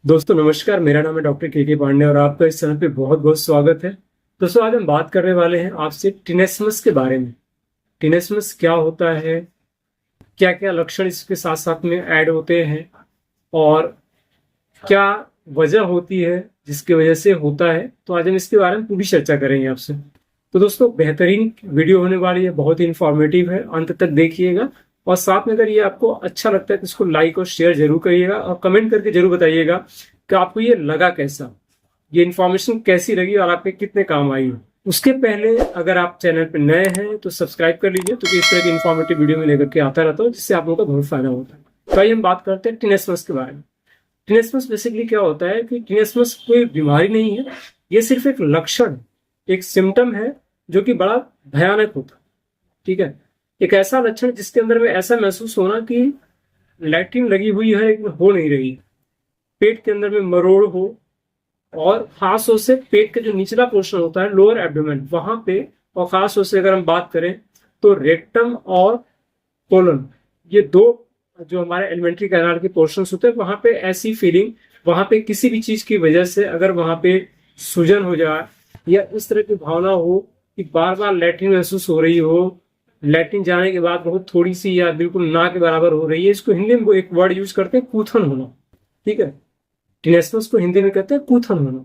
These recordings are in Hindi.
दोस्तों नमस्कार, मेरा नाम है डॉक्टर के पांडे और आपका इस चैनल पे बहुत बहुत स्वागत है। दोस्तों आज हम बात करने वाले हैं आपसे टिनेस्मस के बारे में। टिनेस्मस क्या होता है, क्या क्या लक्षण इसके साथ साथ में ऐड होते हैं और क्या वजह होती है जिसकी वजह से होता है। तो आज हम इसके बारे में पूरी चर्चा करेंगे आपसे। तो दोस्तों बेहतरीन वीडियो होने वाली है, बहुत ही इंफॉर्मेटिव है, अंत तक देखिएगा। और साथ में अगर ये आपको अच्छा लगता है तो इसको लाइक और शेयर जरूर करिएगा और कमेंट करके जरूर बताइएगा कि आपको ये लगा कैसा, ये इन्फॉर्मेशन कैसी लगी और आपके कितने काम आई। उसके पहले अगर आप चैनल पर नए हैं तो सब्सक्राइब कर लीजिए, तो इस तरह की इन्फॉर्मेटिव वीडियो में लेकर के आता रहता हूँ जिससे आप लोगों का बहुत फायदा होता है। तो आइए हम बात करते हैं टिनेस्मस के बारे में। टिनेस्मस बेसिकली क्या होता है कि टिनेस्मस कोई बीमारी नहीं है, ये सिर्फ एक लक्षण, एक सिम्टम है जो कि बड़ा भयानक होता है। ठीक है, एक ऐसा लक्षण जिसके अंदर में ऐसा महसूस होना कि लैट्रिन लगी हुई है लेकिन हो नहीं रही, पेट के अंदर में मरोड़ हो, और खास तौर से पेट का जो निचला पोर्शन होता है लोअर एब्डोमेन वहां पे, और खास तौर से अगर हम बात करें तो रेक्टम और कोलन, ये दो जो हमारे एलिमेंट्री कैनाल के पोर्शन होते हैं वहां पे ऐसी फीलिंग, वहां पे किसी भी चीज की वजह से अगर वहां पे सूजन हो जाए या इस तरह की भावना हो कि बार बार लैट्रिन महसूस हो रही हो, लैट्रिन जाने के बाद बहुत थोड़ी सी या बिल्कुल ना के बराबर हो रही है, इसको हिंदी में एक वर्ड यूज करते हैं कूथन होना। ठीक है, टिनेस्मस को हिंदी में कहते हैं कूथन होना।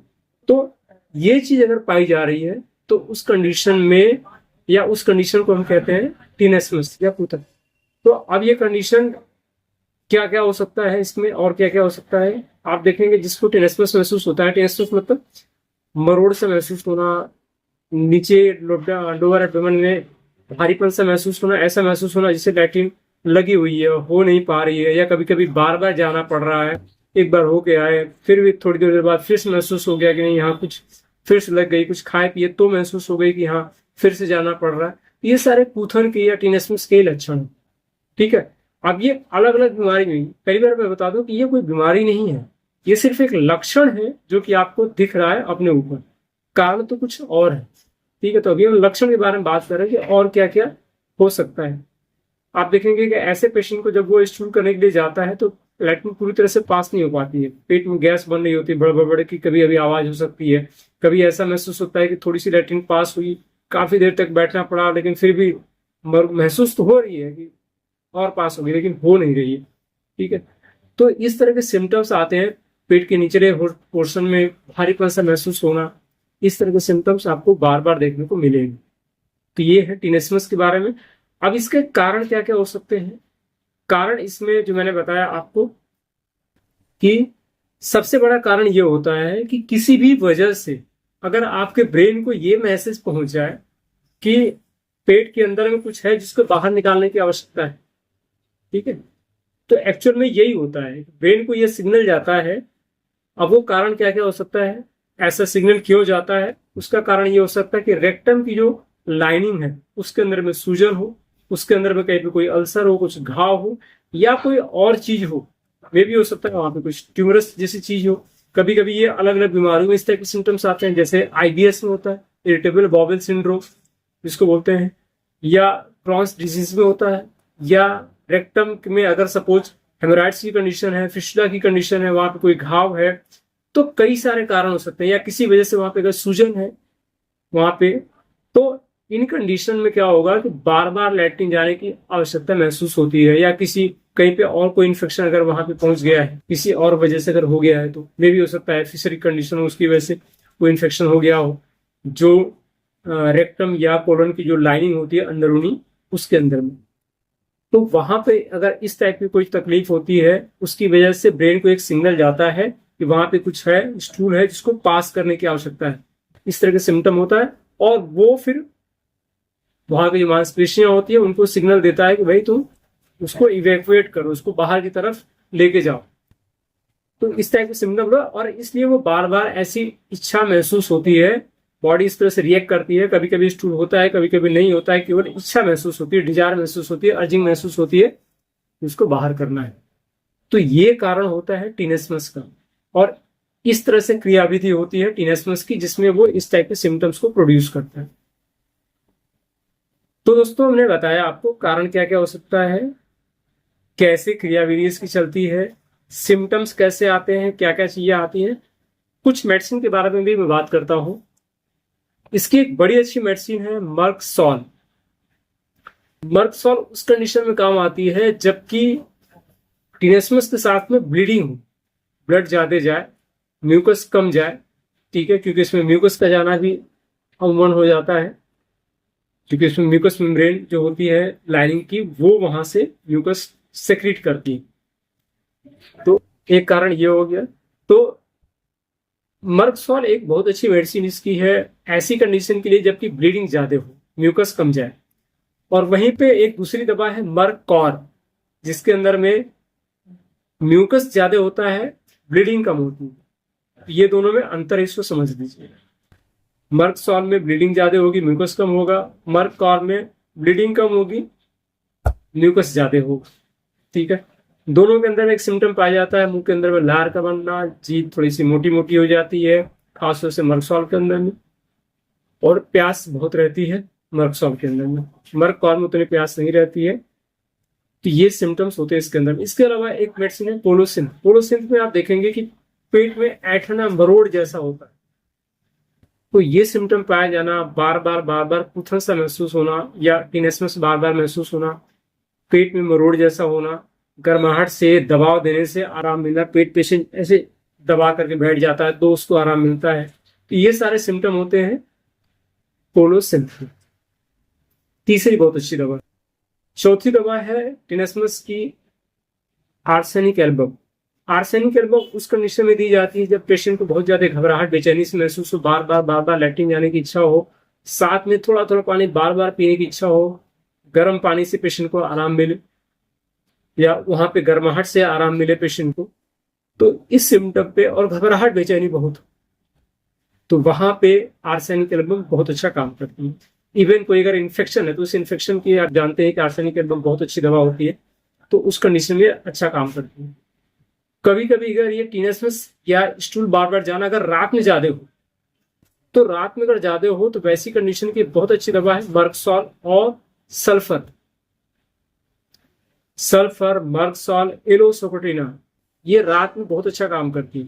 तो ये चीज अगर पाई जा रही है तो उस कंडीशन में, या उस कंडीशन को हम कहते हैं टिनेस्मस या कूथन। तो अब ये कंडीशन क्या क्या हो सकता है इसमें और क्या क्या हो सकता है आप देखेंगे। जिसको टिनेस्मस महसूस होता है, टिनेस्मस मतलब मरोड़ से महसूस होना, नीचे लोअर एब्डोमेन में भारीपन से महसूस होना, ऐसा महसूस होना जिससे लैट्रिन लगी हुई है, हो नहीं पा रही है, या कभी कभी बार बार जाना पड़ रहा है, एक बार हो गया है फिर भी थोड़ी देर बाद फिर से महसूस हो गया कि नहीं यहाँ कुछ फिर से लग गई, कुछ खाए पिए तो महसूस हो गई कि हाँ फिर से जाना पड़ रहा है। ये सारे कूथन के या टिनेस्मस के लक्षण है। ठीक है, अब ये अलग अलग बीमारी नहीं, कई बार मैं बता दूं कि ये कोई बीमारी नहीं है, ये सिर्फ एक लक्षण है जो कि आपको दिख रहा है अपने ऊपर, कारण तो कुछ और है। ठीक है, तो अभी हम लक्षण के बारे में बात कर रहे हैं कि और क्या क्या हो सकता है। आप देखेंगे कि ऐसे पेशेंट को जब वो स्टूल करने के लिए जाता है तो लैट्रिन पूरी तरह से पास नहीं हो पाती है, पेट में गैस बन रही होती है बड़बड़ की, कभी अभी आवाज हो सकती है, कभी ऐसा महसूस होता है कि थोड़ी सी लैट्रिन पास हुई, काफी देर तक बैठना पड़ा लेकिन फिर भी महसूस तो हो रही है कि और पास हो गई लेकिन हो नहीं रही है। ठीक है, तो इस तरह के सिम्टम्स आते हैं, पेट के निचले पोर्शन में भारीपन सा महसूस होना, इस तरह के सिम्टम्स आपको बार बार देखने को मिलेंगे। तो ये है टिनेस्मस के बारे में। अब इसके कारण क्या क्या हो सकते हैं। कारण इसमें जो मैंने बताया आपको कि सबसे बड़ा कारण ये होता है कि किसी भी वजह से अगर आपके ब्रेन को ये मैसेज पहुंच जाए कि पेट के अंदर में कुछ है जिसको बाहर निकालने की आवश्यकता है। ठीक है, तो एक्चुअल में यही होता है, ब्रेन को ये सिग्नल जाता है। अब वो कारण क्या क्या हो सकता है, ऐसा सिग्नल क्यों जाता है, उसका कारण ये हो सकता है कि रेक्टम की जो लाइनिंग है उसके अंदर में सूजन हो, उसके अंदर में कहीं पे कोई अल्सर हो, कुछ घाव हो, या कोई और चीज हो, वे भी हो सकता है वहां पे कुछ ट्यूमरस जैसी चीज हो। कभी कभी ये अलग अलग बीमारियों में इस टाइप के सिम्टम्स आते हैं, जैसे आईबीएस में होता है इरिटेबल बाउल सिंड्रोम जिसको बोलते हैं, या क्रॉन्स डिजीज में होता है, या रेक्टम में अगर सपोज हेमोराइड्स की कंडीशन है, फिस्टुला की कंडीशन है, वहां पे कोई घाव है, तो कई सारे कारण हो सकते हैं, या किसी वजह से वहां पे अगर सूजन है वहां पे, तो इन कंडीशन में क्या होगा कि बार बार लैट्रिन जाने की आवश्यकता महसूस होती है, या किसी कहीं पे और कोई इन्फेक्शन अगर वहां पे पहुंच गया है किसी और वजह से अगर हो गया है, तो मे भी हो सकता है फिशरी कंडीशन हो, उसकी वजह से कोई इन्फेक्शन हो गया हो जो रेक्टम या कोलन की जो लाइनिंग होती है अंदरूनी उसके अंदर में। तो वहां पे अगर इस टाइप की कोई तकलीफ होती है उसकी वजह से ब्रेन को एक सिग्नल जाता है कि वहां पे कुछ है, स्टूल है जिसको पास करने की आवश्यकता है, इस तरह का सिम्टम होता है। और वो फिर वहां की जो मांसपेशियां होती है उनको सिग्नल देता है कि भाई तुम उसको इवैक्यूएट करो, उसको बाहर की तरफ लेके जाओ। तो इस टाइप के सिम्टम लो, और इसलिए वो बार बार ऐसी इच्छा महसूस होती है, बॉडी इस तरह से रिएक्ट करती है, कभी कभी स्टूल होता है कभी कभी नहीं होता है, केवल इच्छा महसूस होती है, डिजायर महसूस होती है, अर्जिंग महसूस होती है, उसको बाहर करना है। तो ये कारण होता है टिनेस्मस का, और इस तरह से क्रियाविधि होती है टिनेस्मस की जिसमें वो इस टाइप के सिम्टम्स को प्रोड्यूस करता है। तो दोस्तों हमने बताया आपको कारण क्या क्या हो सकता है, कैसे क्रियाविधि इसकी चलती है, सिम्टम्स कैसे आते हैं, क्या क्या चीजें आती हैं, कुछ मेडिसिन के बारे में भी मैं बात करता हूँ। इसकी एक बड़ी अच्छी मेडिसिन है मर्कसॉल। मर्कसॉल उस कंडीशन में काम आती है जबकि टिनेस्मस के साथ में ब्लीडिंग हो, ब्लड ज्यादा जाए, म्यूकस कम जाए, ठीक है, क्योंकि इसमें म्यूकस का जाना भी अमूमन हो जाता है, क्योंकि इसमें म्यूकस मेम्ब्रेन जो होती है लाइनिंग की, वो वहां से म्यूकस सेक्रेट करती है। तो एक कारण ये हो गया। तो मर्कसॉल एक बहुत अच्छी मेडिसिन इसकी है ऐसी कंडीशन के लिए जबकि ब्लीडिंग ज्यादा हो, म्यूकस कम जाए। और वहीं पे एक दूसरी दवा है मर्ककॉर, जिसके अंदर में म्यूकस ज्यादा होता है, ब्लीडिंग कम होती है। ये दोनों में अंतर है, इसको समझ लीजिए। मर्कसॉल में ब्लीडिंग ज्यादा होगी, म्यूकस कम होगा। मर्ककॉर में ब्लीडिंग कम होगी, म्यूकस ज्यादा होगा, ठीक है। दोनों के अंदर एक सिम्टम पाया जाता है, मुंह के अंदर में लार का बनना, जीभ थोड़ी सी मोटी मोटी हो जाती है, खासतौर से मर्कसॉल के अंदर में, और प्यास बहुत रहती है मर्कसॉल के अंदर में। मर्ककॉर में उतनी प्यास नहीं रहती है। तो ये सिम्टम्स होते हैं इसके अंदर। इसके अलावा एक मेडिसिन है पोलोसिन। पोलोसिन में आप देखेंगे कि पेट में ऐठना, मरोड़ जैसा होता है। तो ये सिम्टम पाया जाना, बार बार कुथन सा महसूस होना या टिनेस्मस बार बार महसूस होना, पेट में मरोड़ जैसा होना, गर्माहट से दबाव देने से आराम मिलना, पेट पेशेंट ऐसे दबा करके बैठ जाता है तो उसको आराम मिलता है। तो ये सारे सिम्टम होते हैं पोलोसिन। तीसरी बहुत अच्छी दवा। चौथी दवा है टिनेस्मस की आर्सेनिक एल्बम। आर्सेनिक एल्बम उस कंडीशन में दी जाती है जब पेशेंट को बहुत ज्यादा घबराहट, बेचैनी से महसूस हो, बार बार लैट्रिन जाने की इच्छा हो, साथ में थोड़ा थोड़ा पानी बार बार पीने की इच्छा हो, गर्म पानी से पेशेंट को आराम मिले या वहां पे गर्माहट से आराम मिले पेशेंट को। तो इस सिम्टम पे, और घबराहट बेचैनी बहुत हो, तो वहां पे आर्सेनिक एल्बम बहुत अच्छा काम करती है। इवन कोई अगर इन्फेक्शन है तो उस इन्फेक्शन की, आप जानते हैं कि आर्सेनिक एल्बम बहुत अच्छी दवा होती है, तो उस कंडीशन में अच्छा काम करती है। कभी कभी अगर ये टिनेस्मस या स्टूल बार बार जाना अगर रात में ज्यादा हो, तो रात में अगर ज्यादा हो तो वैसी कंडीशन की बहुत अच्छी दवा है मर्कसॉल और सल्फर। सल्फर, मर्कसॉल, एलोसोकोटिना, ये रात में बहुत अच्छा काम करती है।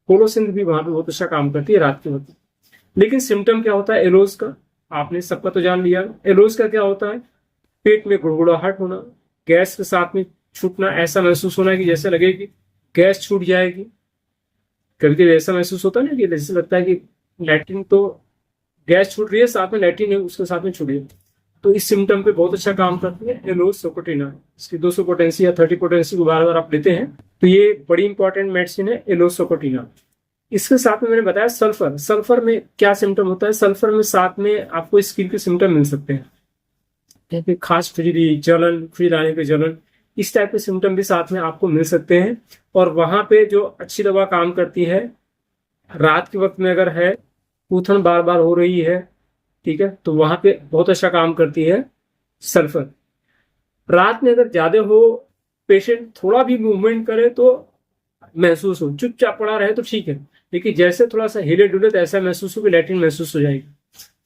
पोलोसिन भी वहां पे बहुत अच्छा काम करती है रात के वक्त। लेकिन सिम्टम क्या होता है एलोज का, आपने सबका तो जान लिया। एलोज का क्या होता है, पेट में गुड़गुड़ाहट होना, गैस के साथ में छूटना, ऐसा महसूस होना कि जैसे लगे कि गैस छूट जाएगी। कभी कभी ऐसा महसूस होता है ना कि जैसे लगता है कि लैट्रिन तो गैस छूट रही है, साथ में लैट्रिन है उसके साथ में छूट रही है। तो इस सिम्टम पे बहुत अच्छा काम करती है एलोसोकोटिना। इसकी 200 पोटेंसी या 30 पोटेंसी को बार बार आप लेते हैं तो ये बड़ी इंपॉर्टेंट मेडिसिन है एलोसोकोटिना। इसके साथ में मैंने बताया सल्फर। सल्फर में क्या सिम्टम होता है, सल्फर में साथ में आपको स्किन के सिम्टम मिल सकते हैं, खास खुजली, जलन, खुजलाने पे जलन, इस टाइप के सिम्टम भी साथ में आपको मिल सकते हैं। और वहां पे जो अच्छी दवा काम करती है, रात के वक्त में अगर है, गूथन बार बार हो रही है, ठीक है, तो वहां पे बहुत अच्छा काम करती है सल्फर। रात में अगर ज्यादा हो, पेशेंट थोड़ा भी मूवमेंट करे तो महसूस हो, चुपचाप पड़ा रहे तो ठीक है, लेकिन जैसे थोड़ा सा हिले डुले तो ऐसा महसूस हो कि लैट्रिन महसूस हो जाएगी,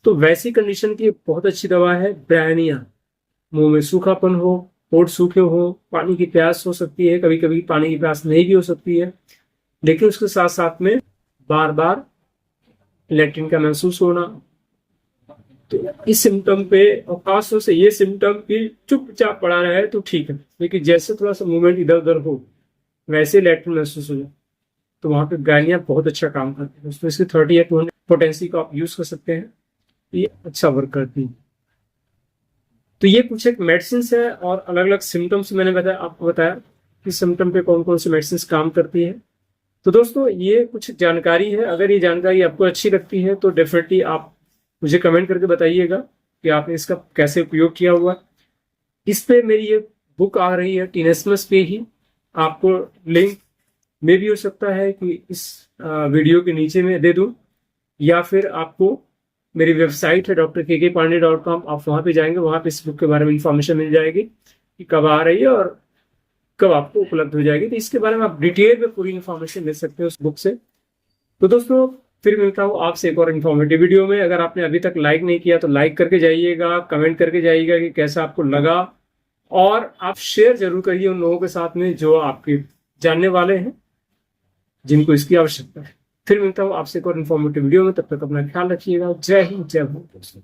तो वैसी कंडीशन की बहुत अच्छी दवा है ब्रायनिया। मुंह में सूखापन हो, होठ सूखे हो, पानी की प्यास हो सकती है, कभी कभी पानी की प्यास नहीं भी हो सकती है, लेकिन उसके साथ साथ में बार बार लैट्रिन का महसूस होना। तो इस सिम्टम पे, और खासतौर से ये सिम्टम कि चुपचाप पड़ा रहे तो ठीक है, लेकिन जैसे थोड़ा सा मूवमेंट इधर उधर हो वैसे लैट्रिन महसूस हो जाए, तो वहां पे ब्रायनिया बहुत अच्छा काम करती है। उसमें इसकी 30 या 200 पोटेंसी को आप यूज कर सकते हैं, ये अच्छा वर्क करती है। तो ये कुछ एक मेडिसिन है और अलग अलग सिम्टम्स मैंने बताया, आपको बताया कि सिम्टम पे कौन कौन सी मेडिसिन काम करती है। तो दोस्तों ये कुछ जानकारी है, अगर ये जानकारी आपको अच्छी लगती है तो डेफिनेटली आप मुझे कमेंट करके बताइएगा कि आपने इसका कैसे उपयोग किया हुआ। इस पे मेरी ये बुक आ रही है टिनेस्मस पे ही, आपको लिंक में भी हो सकता है कि इस वीडियो के नीचे में दे दूं, या फिर आपको मेरी वेबसाइट है drkkpandey.com, आप वहां पे जाएंगे, वहां पे इस बुक के बारे में इंफॉर्मेशन मिल जाएगी कि कब आ रही है और कब आपको उपलब्ध हो जाएगी। तो इसके बारे में आप डिटेल में पूरी इंफॉर्मेशन ले सकते हो उस बुक से। तो दोस्तों फिर मिलता हूँ आपसे एक और इन्फॉर्मेटिव वीडियो में। अगर आपने अभी तक लाइक नहीं किया तो लाइक करके जाइएगा, कमेंट करके जाइएगा कि कैसा आपको लगा, और आप शेयर जरूर करिए उन लोगों के साथ में जो आपके जानने वाले हैं जिनको इसकी आवश्यकता है। फिर मिलता हूँ आपसे एक और इन्फॉर्मेटिव वीडियो में, तब तक अपना ख्याल रखिएगा। जय हिंद, जय भारत दोस्तों।